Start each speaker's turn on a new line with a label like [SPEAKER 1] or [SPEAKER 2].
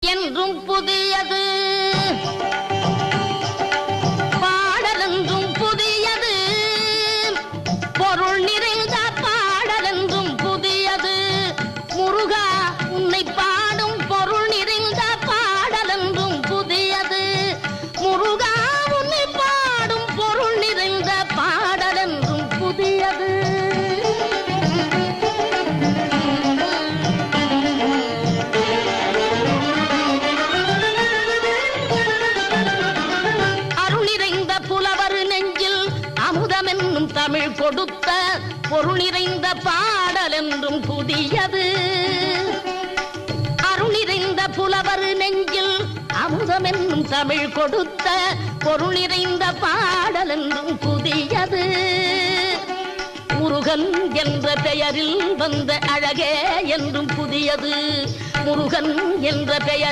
[SPEAKER 1] என்றும் புதியது பாடலென்றும் புதியது பொருள் நிறைந்த பாடலென்றும் புதியது முருகா உன்னை பாடும் பொருள் நிறைந்த பாடலென்றும் புதியது முருகா உன்னை பாடும் பொருள் நிறைந்த பாடலென்றும் புதியது தமிழ் கொடுத்த பொருள் நிறைந்த பாடல் என்றும் புதியது அருள் நிறைந்த புலவர் நெஞ்சில் அமுதம் என்னும் தமிழ் கொடுத்த பொருள் நிறைந்த பாடல் என்றும் புதியது முருகன் என்ற பெயரில் வந்த அழகே என்றும் புதியது முருகன் என்ற பெயரில்